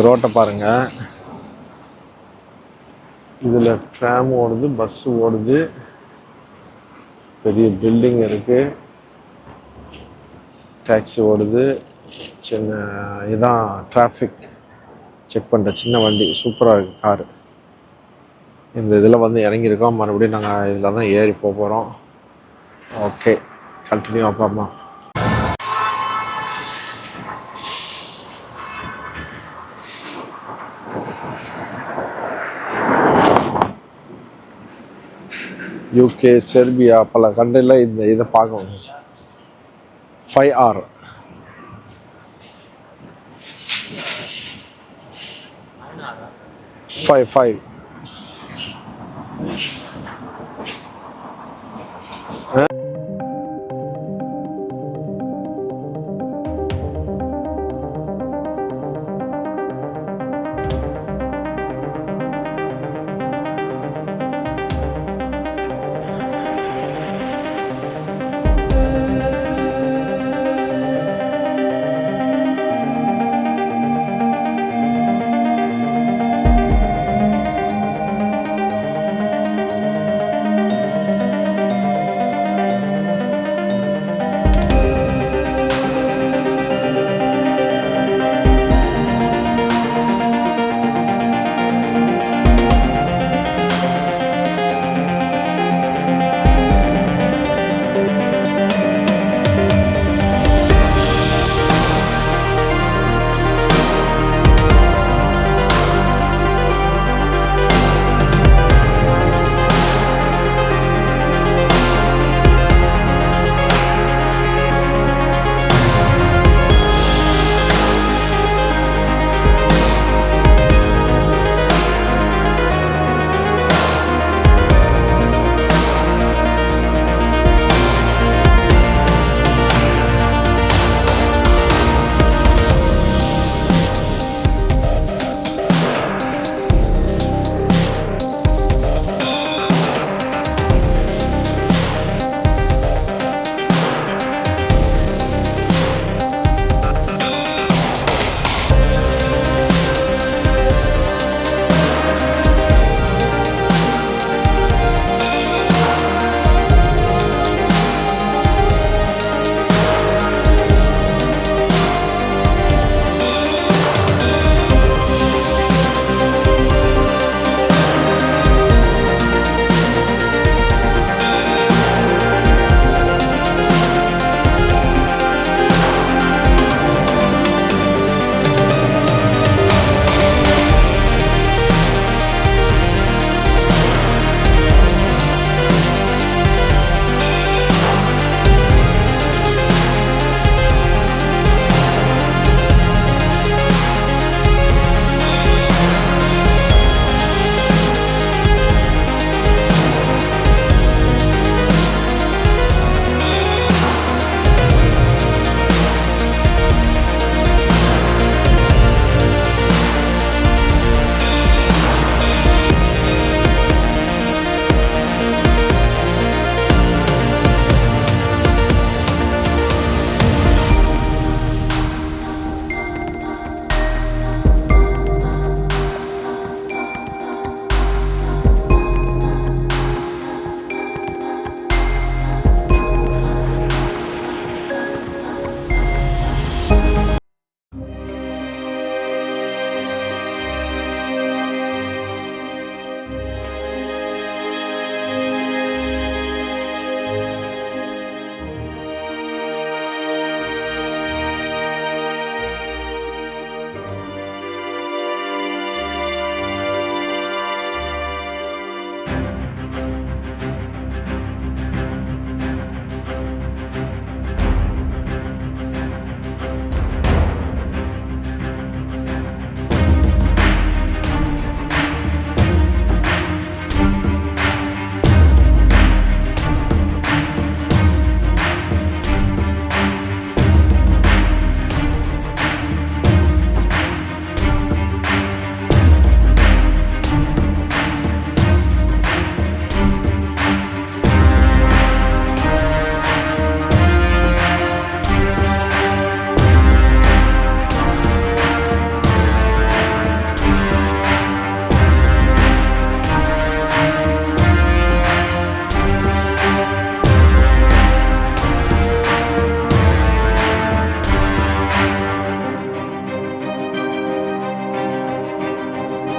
ரோட்டை பாருங்கள். இதில் ட்ராம் ஓடுது, பஸ்ஸு ஓடுது, பெரிய பில்டிங் இருக்குது, டாக்ஸி ஓடுது. சின்ன இதுதான் டிராஃபிக் செக் பண்ணுற சின்ன வண்டி. சூப்பராக இருக்குது காரு. இந்த இதில் வந்து இறங்கியிருக்கோம். மறுபடியும் நாங்கள் இதில் தான் ஏறி போகிறோம். ஓகே, கண்டினியூ அப்பாம்மா. யூகே, செர்பியா, பல கண்ட்ரியில் இந்த இதை பார்க்க முடிஞ்சு. 5R 5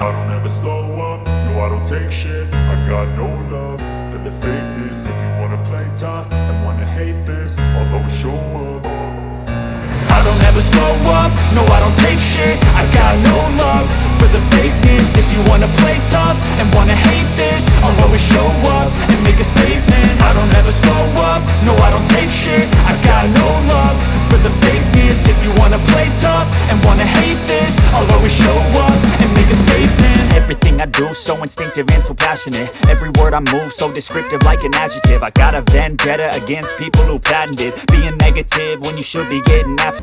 I don't ever slow up, no I don't take shit. I got no love for the fakeness. If you wanna play tough and wanna hate this, I'll always show up. I don't ever slow up, no I don't take shit. I got no love for the fakeness. If you wanna play tough and wanna hate this, I'll always show up and make a statement. I don't ever slow up, no I don't take shit. I got no love for the fakeness. If you wanna play tough and wanna hate this, I'll always show up and make a statement. Everything I do so instinctive and so passionate. Every word I move so descriptive like an adjective. I got a vendetta against people who patented being negative when you should be getting after.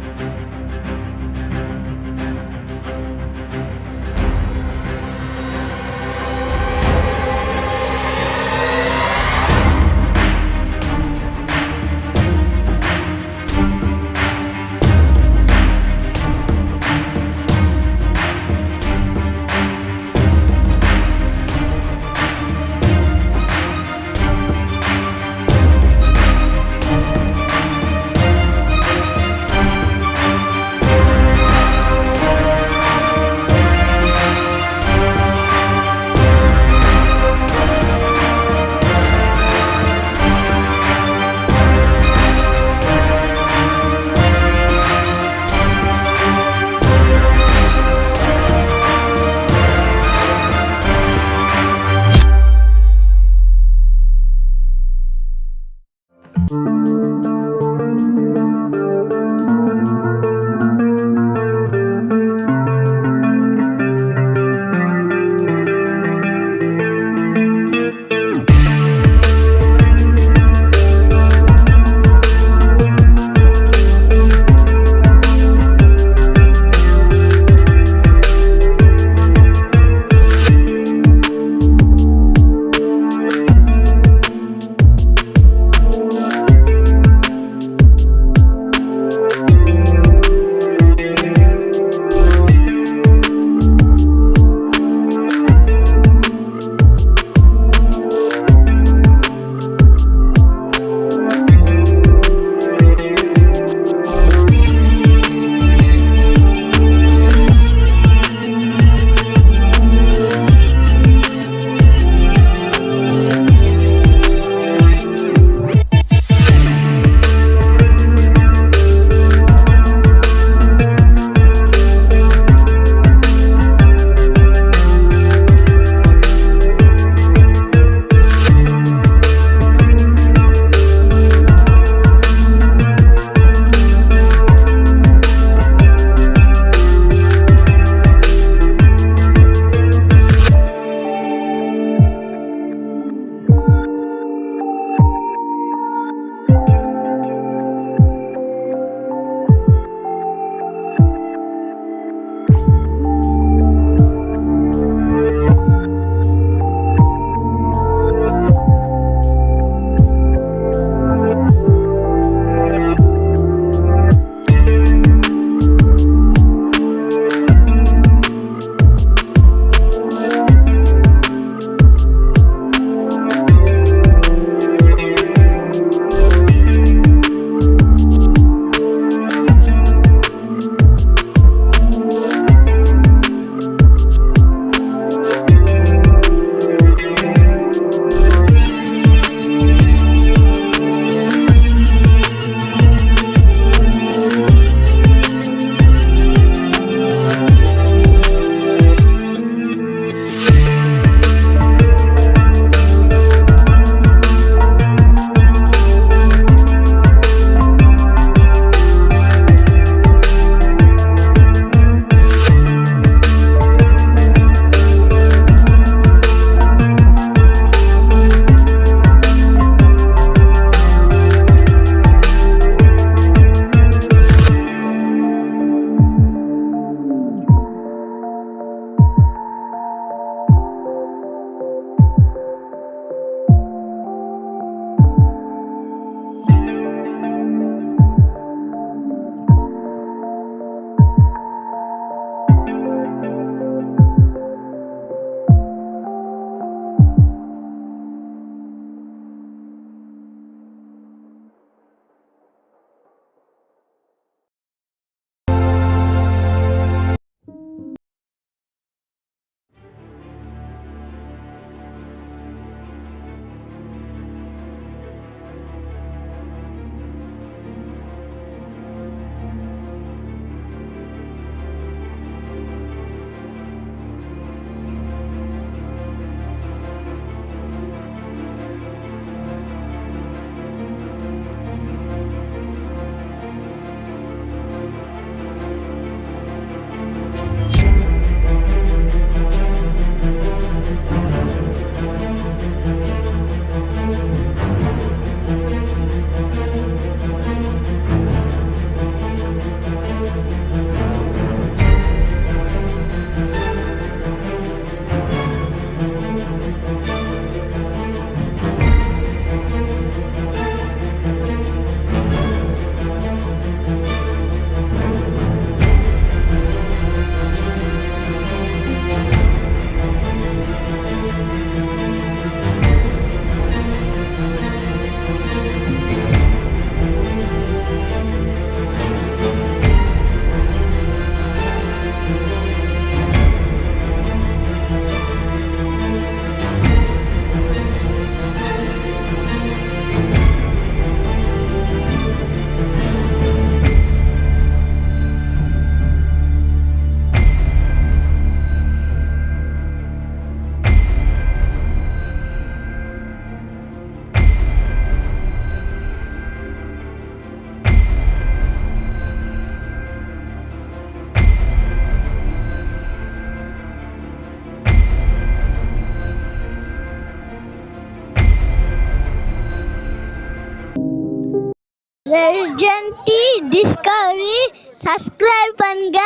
Legend Discovery subscribe பண்ணுங்க.